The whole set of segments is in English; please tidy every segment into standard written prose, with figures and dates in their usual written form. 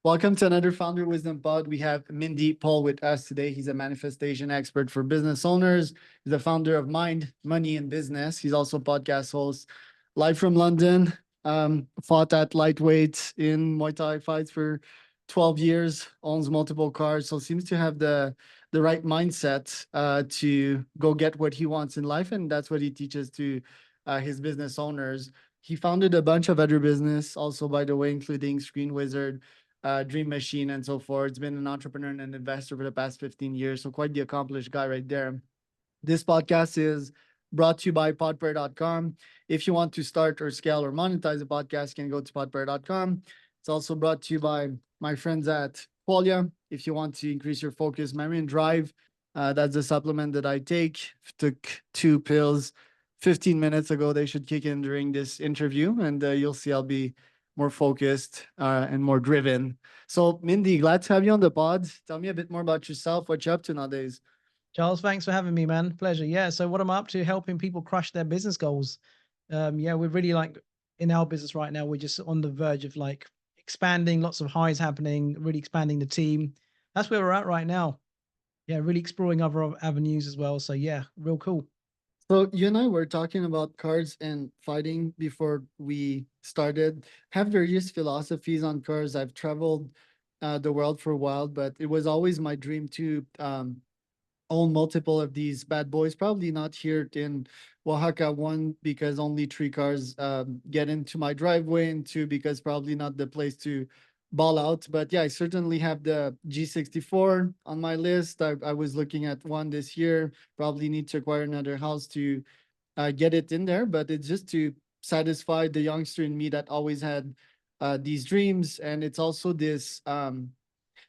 Welcome to another Founder Wisdom Pod. We have Mindy Paul with us today. He's a manifestation expert for business owners. He's the founder of Mind, Money, and Business. He's also a podcast host, live from London. Fought at lightweight in Muay Thai fights for 12 years. Owns multiple cars, so seems to have the right mindset to go get what he wants in life, and that's what he teaches to his business owners. He founded a bunch of other business, also by the way, including Screen Wizard, Dream Machine, and so forth. He's been an entrepreneur and an investor for the past 15 years. So quite the accomplished guy right there. This podcast is brought to you by podprayer.com. If you want to start or scale or monetize a podcast, you can go to podprayer.com. It's also brought to you by my friends at Qualia. If you want to increase your focus, memory, and drive, that's a supplement that I take. Took 2 pills 15 minutes ago. They should kick in during this interview, and you'll see I'll be more focused and more driven. So, Mindy, glad to have you on the pod. Tell me a bit more about yourself, what you're up to nowadays. Charles, thanks for having me, man. Pleasure. Yeah. So what I'm up to, helping people crush their business goals. Yeah, we're really like in our business right now, we're just on the verge of like expanding, lots of highs happening, really expanding the team. That's where we're at right now. Yeah, really exploring other avenues as well. So yeah, real cool. So you and I were talking about cards and fighting before we started. Have various philosophies on cards. I've traveled the world for a while, but it was always my dream to own multiple of these bad boys. Probably not here in Oaxaca. One, because only 3 cars get into my driveway, and 2, because probably not the place to ball out. But yeah, I certainly have the G64 on my list. I was looking at one this year. Probably need to acquire another house to get it in there. But it's just to satisfy the youngster in me that always had these dreams. And it's also this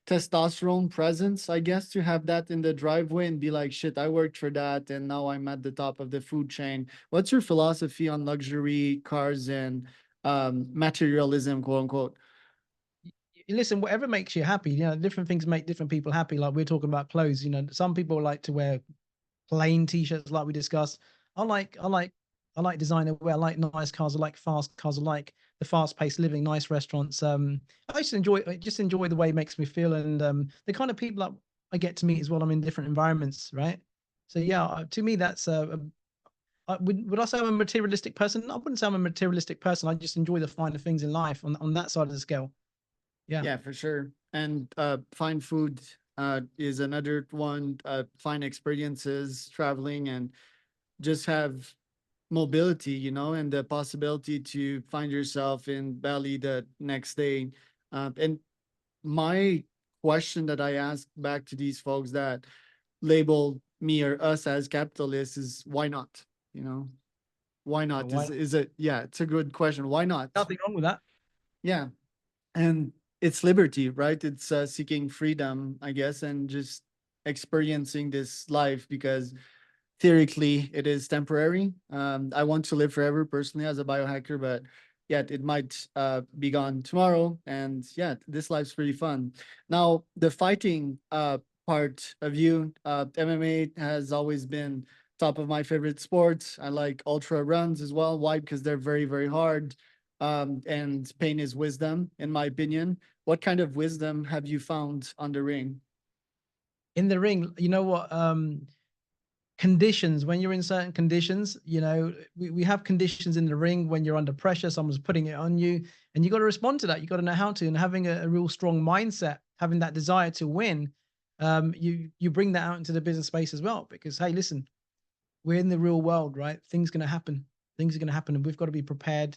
testosterone presence, I guess, to have that in the driveway and be like, shit, I worked for that and now I'm at the top of the food chain. What's your philosophy on luxury cars and materialism, quote unquote? Listen, whatever makes you happy, different things make different people happy. Like we're talking about clothes, some people like to wear plain t-shirts like we discussed. I like designer wear. I like nice cars. I like fast cars. I like the fast-paced living, nice restaurants. I just enjoy the way it makes me feel, and the kind of people that I get to meet as well. I'm in different environments, right? So yeah, to me, that's would I say I'm a materialistic person? I wouldn't say I'm a materialistic person. I just enjoy the finer things in life on that side of the scale. Yeah. Yeah, for sure. And fine food is another one. Fine experiences, traveling, and just have mobility, and the possibility to find yourself in Bali the next day. And my question that I ask back to these folks that label me or us as capitalists is why not? You know, why not? Why? Is it? Yeah, it's a good question. Why not? Nothing wrong with that. Yeah, and it's liberty, right? It's seeking freedom, I guess, and just experiencing this life because theoretically it is temporary. I want to live forever personally as a biohacker, but yet it might be gone tomorrow. And yeah, this life's pretty fun. Now, the fighting part of you, MMA has always been top of my favorite sports. I like ultra runs as well. Why? Because they're very, very hard. And pain is wisdom, in my opinion. What kind of wisdom have you found on the ring? In the ring, you know what? Conditions, when you're in certain conditions, we have conditions in the ring when you're under pressure, someone's putting it on you, and you got to respond to that. You got to know how to, and having a real strong mindset, having that desire to win, you bring that out into the business space as well. Because hey, listen, we're in the real world, right? Things going to happen. Things are going to happen, and we've got to be prepared.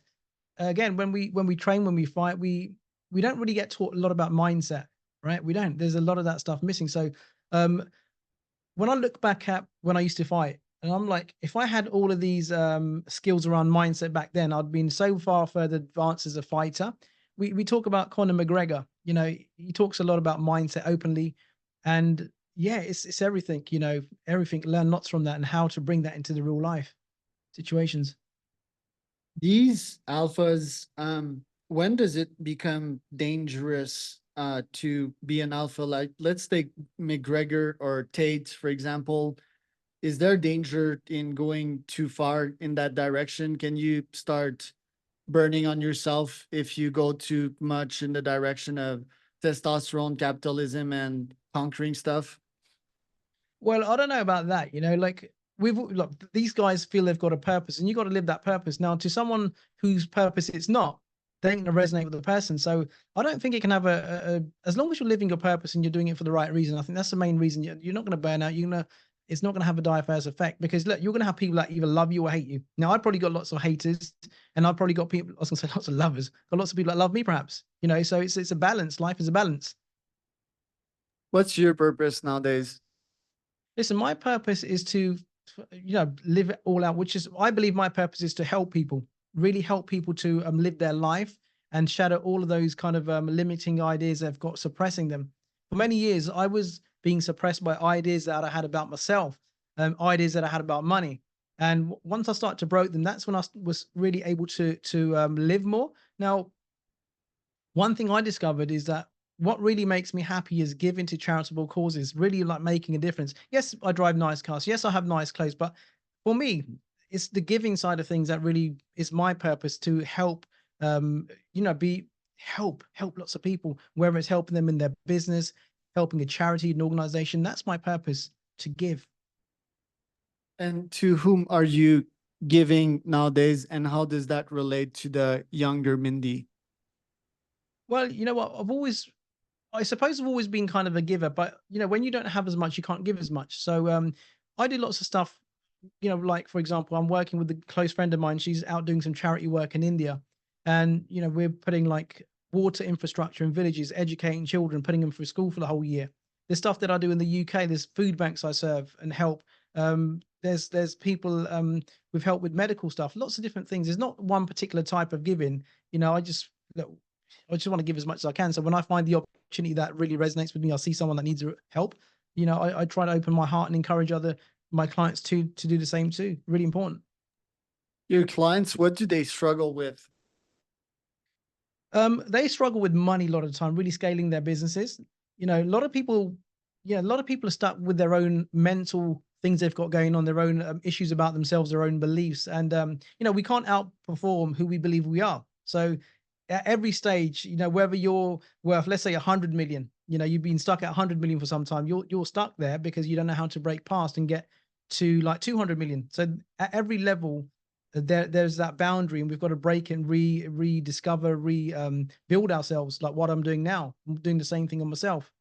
Again, when we train, when we fight, we don't really get taught a lot about mindset, right? We don't. There's a lot of that stuff missing. So when I look back at when I used to fight, and I'm like, if I had all of these skills around mindset back then, I'd been so far further advanced as a fighter. We talk about Conor McGregor, he talks a lot about mindset openly, and yeah, it's everything, everything. Learn lots from that and how to bring that into the real life situations. These alphas, when does it become dangerous to be an alpha? Like, let's take McGregor or Tate, for example. Is there danger in going too far in that direction? Can you start burning on yourself if you go too much in the direction of testosterone, capitalism, and conquering stuff? Well, I don't know about that. Like look, these guys feel they've got a purpose, and you got to live that purpose. Now, to someone whose purpose it's not, they ain't gonna resonate with the person. So I don't think it can have as long as you're living your purpose and you're doing it for the right reason. I think that's the main reason. You're not gonna burn out. It's not gonna have a diverse effect, because look, you're gonna have people that either love you or hate you. Now, I've probably got lots of haters, and I've probably got people. I was gonna say lots of lovers, got lots of people that love me, perhaps. So it's a balance. Life is a balance. What's your purpose nowadays? Listen, my purpose is to, live it all out, which is, I believe my purpose is to help people, really help people to live their life and shatter all of those kind of limiting ideas they've got suppressing them. For many years, I was being suppressed by ideas that I had about myself, ideas that I had about money. And once I started to broke them, that's when was really able to live more. Now, one thing I discovered is that what really makes me happy is giving to charitable causes, really like making a difference. Yes, I drive nice cars. Yes, I have nice clothes, but for me, it's the giving side of things that really is my purpose, to help, be help lots of people, whether it's helping them in their business, helping a charity, an organization. That's my purpose, to give. And to whom are you giving nowadays? And how does that relate to the younger Mindy? Well, you know what? I suppose I've always been kind of a giver, but when you don't have as much, you can't give as much. So I do lots of stuff. Like for example, I'm working with a close friend of mine. She's out doing some charity work in India, and we're putting like water infrastructure in villages, educating children, putting them through school for the whole year. There's stuff that I do in the UK. There's food banks I serve and help. There's people with help with medical stuff. Lots of different things. There's not one particular type of giving. I just look, I just want to give as much as I can. So when I find the opportunity that really resonates with me, I see someone that needs help. I try to open my heart and encourage my clients to do the same too. Really important. Your clients, what do they struggle with? They struggle with money a lot of the time, really scaling their businesses. A lot of people, yeah, a lot of people are stuck with their own mental things they've got going on, their own issues about themselves, their own beliefs, and we can't outperform who we believe we are. So at every stage, whether you're worth, let's say, 100 million, you've been stuck at 100 million for some time, you're stuck there because you don't know how to break past and get to like 200 million. So at every level, there's that boundary, and we've got to break and rediscover, build ourselves, like what I'm doing now. I'm doing the same thing on myself.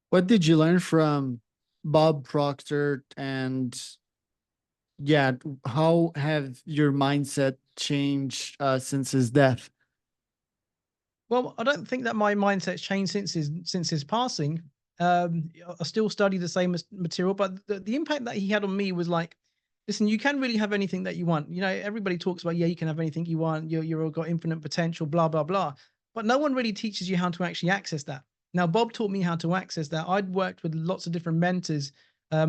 What did you learn from Bob Proctor? And yeah, how have your mindset changed since his death? Well, I don't think that my mindset's changed since his passing. I still study the same material, but the impact that he had on me was like, listen, you can really have anything that you want. Everybody talks about, yeah, you can have anything you want. You've got infinite potential, blah, blah, blah. But no one really teaches you how to actually access that. Now, Bob taught me how to access that. I'd worked with lots of different mentors,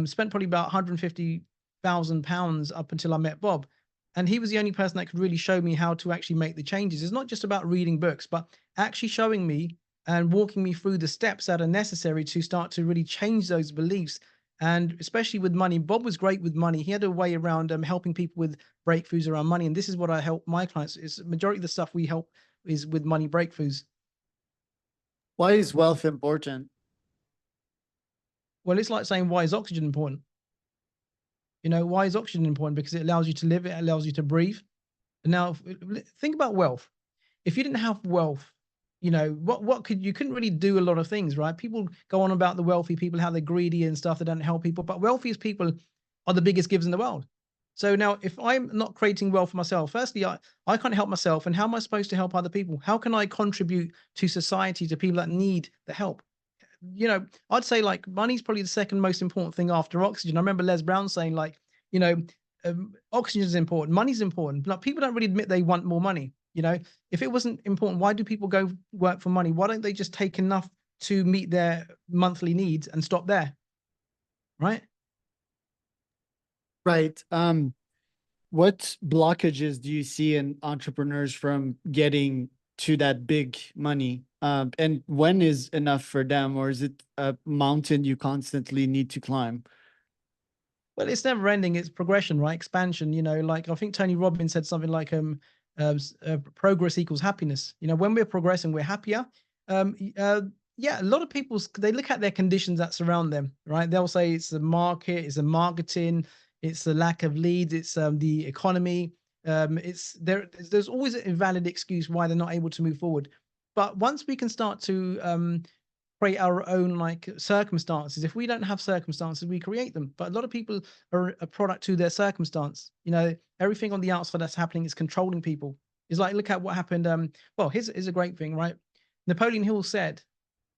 spent probably about £150,000 up until I met Bob. And he was the only person that could really show me how to actually make the changes. It's not just about reading books, but actually showing me and walking me through the steps that are necessary to start to really change those beliefs. And especially with money, Bob was great with money. He had a way around helping people with breakthroughs around money. And this is what I help my clients. Is majority of the stuff we help is with money breakthroughs. Why is wealth important? Well, it's like saying, why is oxygen important? Why is oxygen important? Because it allows you to live, it allows you to breathe. And now think about wealth. If you didn't have wealth, what you couldn't really do a lot of things, right? People go on about the wealthy people, how they're greedy and stuff, they don't help people, but wealthiest people are the biggest givers in the world. So now if I'm not creating wealth for myself, firstly, I can't help myself. And how am I supposed to help other people? How can I contribute to society, to people that need the help? I'd say like money's probably the second most important thing after oxygen. I remember Les Brown saying like, you know, oxygen is important, money's important. Like people don't really admit they want more money. If it wasn't important, why do people go work for money? Why don't they just take enough to meet their monthly needs and stop there? Right? Right. What blockages do you see in entrepreneurs from getting to that big money? And when is enough for them, or is it a mountain you constantly need to climb? Well, it's never ending. It's progression, right? Expansion. Like I think Tony Robbins said something like, progress equals happiness. When we're progressing, we're happier. Yeah, a lot of people they look at their conditions that surround them, right? They'll say it's the market, it's the marketing, it's the lack of leads, it's the economy. It's there's always an invalid excuse why they're not able to move forward. But once we can start to create our own like circumstances, if we don't have circumstances, we create them. But a lot of people are a product to their circumstance. You know, everything on the outside that's happening is controlling people. It's like look at what happened. Well, here's a great thing, right? Napoleon Hill said,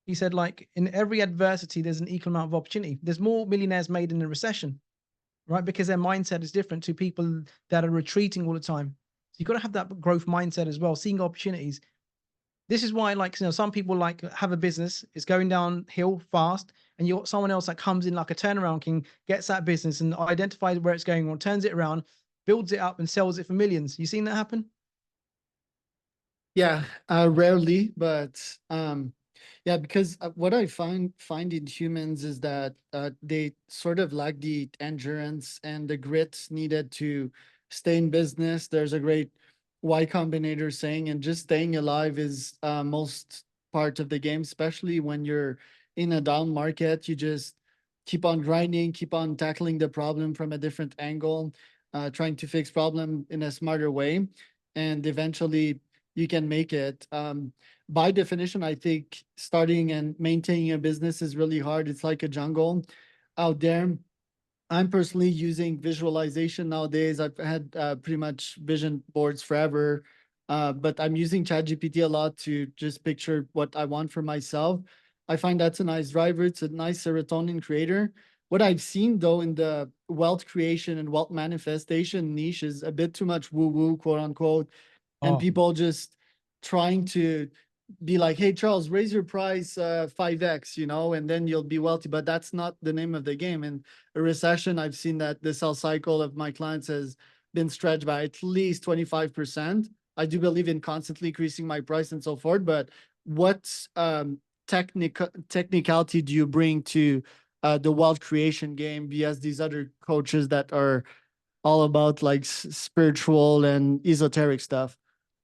he said, like, in every adversity, there's an equal amount of opportunity. There's more millionaires made in a recession, right? Because their mindset is different to people that are retreating all the time. So you've got to have that growth mindset as well, seeing opportunities. This is why, like, you know, some people like have a business, it's going downhill fast, and you got someone else that comes in like a turnaround king, gets that business and identifies where it's going on, turns it around, builds it up, and sells it for millions. You seen that happen? Yeah, rarely, but yeah, because what I find in humans is that they sort of lack the endurance and the grit needed to stay in business. There's a great Y Combinator saying, and just staying alive is most part of the game, especially when you're in a down market. You just keep on grinding, keep on tackling the problem from a different angle, trying to fix problem in a smarter way, and eventually you can make it. By definition, I think starting and maintaining a business is really hard. It's like a jungle out there. I'm personally using visualization nowadays. I've had pretty much vision boards forever, but I'm using ChatGPT a lot to just picture what I want for myself. I find that's a nice driver. It's a nice serotonin creator. What I've seen though in the wealth creation and wealth manifestation niche is a bit too much woo woo, quote unquote, and Oh, people just trying to be like, hey, Charles, raise your price 5x, and then you'll be wealthy. But that's not the name of the game. In a recession, I've seen that the sell cycle of my clients has been stretched by at least 25%. I do believe in constantly increasing my price and so forth. But what technicality do you bring to the wealth creation game vs these other coaches that are all about like spiritual and esoteric stuff?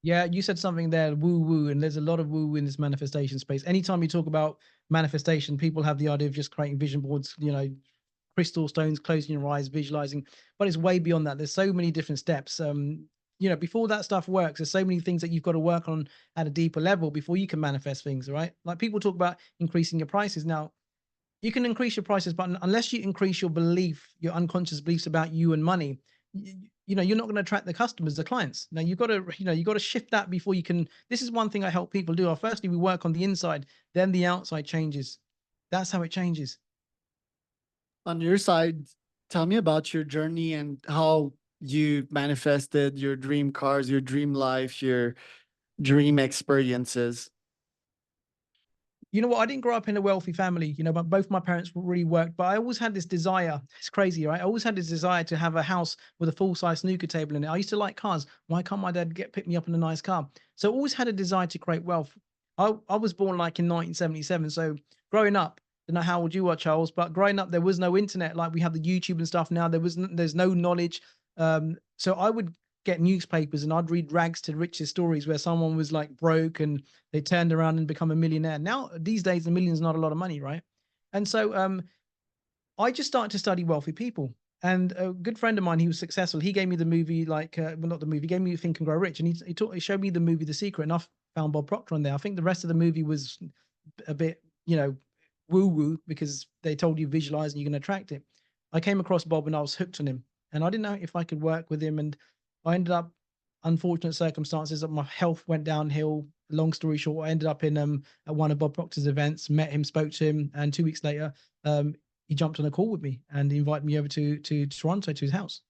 yeah, you said something there, woo woo, and there's a lot of woo woo in this manifestation space. Anytime you talk about manifestation, people have the idea of just creating vision boards, you know, crystal stones, closing your eyes, visualizing, but it's way beyond that. There's so many different steps. You know, before that stuff works, there's so many things that you've got to work on at a deeper level before you can manifest things, right? Like people talk about increasing your prices. Now, you can increase your prices, but unless you increase your belief, your unconscious beliefs about you and money, you know, you're not going to attract the customers, the clients. Now you've got to, you know, you've got to shift that before you can. This is one thing I help people do. Firstly, we work on the inside, then the outside changes. That's how it changes. On your side, tell me about your journey and how you manifested your dream cars, your dream life, your dream experiences. You know what? I didn't grow up in a wealthy family, you know, but both my parents really worked. But I always had this desire. It's crazy, right? I always had this desire to have a house with a full size snooker table in it. I used to like cars. Why can't my dad pick me up in a nice car? So I always had a desire to create wealth. I was born like in 1977. So growing up, I don't know how old you are, Charles, but growing up, there was no internet like we have the YouTube and stuff now. There's no knowledge. So I would get newspapers and I'd read rags to riches stories where someone was like broke and they turned around and become a millionaire. Now, these days, a million is not a lot of money, right? And so I just started to study wealthy people. And a good friend of mine, he was successful. He gave me the movie, like, well, not the movie, he gave me Think and Grow Rich. And he showed me the movie The Secret. And I found Bob Proctor on there. I think the rest of the movie was a bit, you know, woo woo because they told you visualize and you can attract it. I came across Bob and I was hooked on him. And I didn't know if I could work with him. And I ended up, unfortunate circumstances, that my health went downhill. Long story short, I ended up in at one of Bob Proctor's events, met him, spoke to him, and 2 weeks later, he jumped on a call with me and he invited me over to Toronto to his house.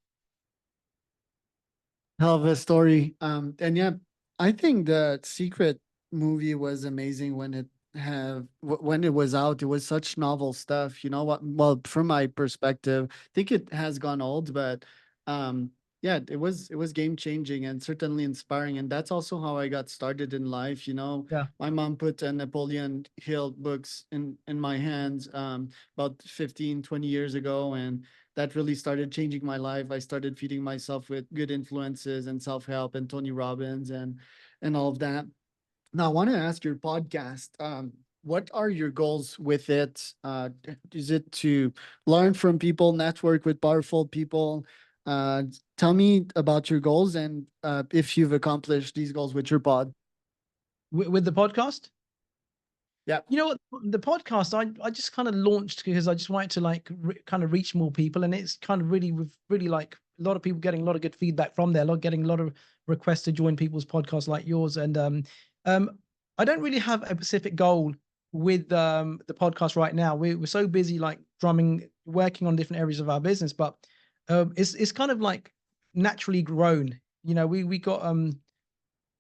Hell of a story. And yeah, I think the Secret movie was amazing when when it was out. It was such novel stuff. You know what? Well, from my perspective, I think it has gone old, but yeah, it was game changing and certainly inspiring. And that's also how I got started in life. Yeah. My mom put a Napoleon Hill books in my hands about 15, 20 years ago, and that really started changing my life. I started feeding myself with good influences and self-help and Tony Robbins and all of that. Now, I want to ask your podcast. What are your goals with it? Is it to learn from people, network with powerful people? Tell me about your goals and if you've accomplished these goals with your pod. With the podcast. Yeah. You know what? The podcast I just kind of launched because I just wanted to like kind of reach more people, and it's kind of really with really like a lot of people getting a lot of good feedback from there, getting a lot of requests to join people's podcasts like yours, and um, I don't really have a specific goal with the podcast right now. We're so busy like drumming, working on different areas of our business, but it's kind of like naturally grown. You know, we got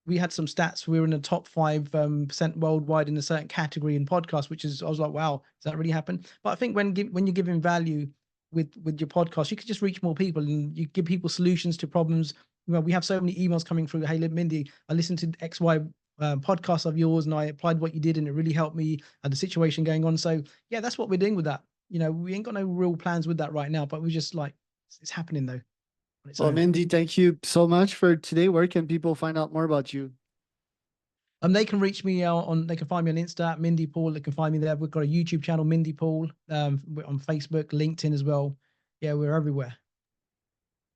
we had some stats. We were in the top 5% worldwide in a certain category in podcasts, which is I was like, wow, does that really happen? But I think when you're giving value with your podcast, you can just reach more people and you give people solutions to problems. Well, we have so many emails coming through. Hey, Mindy, I listened to XY podcast of yours and I applied what you did and it really helped me and the situation going on. So yeah, that's what we're doing with that. You know, we ain't got no real plans with that right now, but we're just like it's happening though on its Well, own. Mindy, thank you so much for today. Where can people find out more about you? They can reach me out on, they can find me on Insta, Mindy Paul. They can find me there. We've got a YouTube channel, Mindy Paul, we're on Facebook, LinkedIn as well. Yeah, we're everywhere.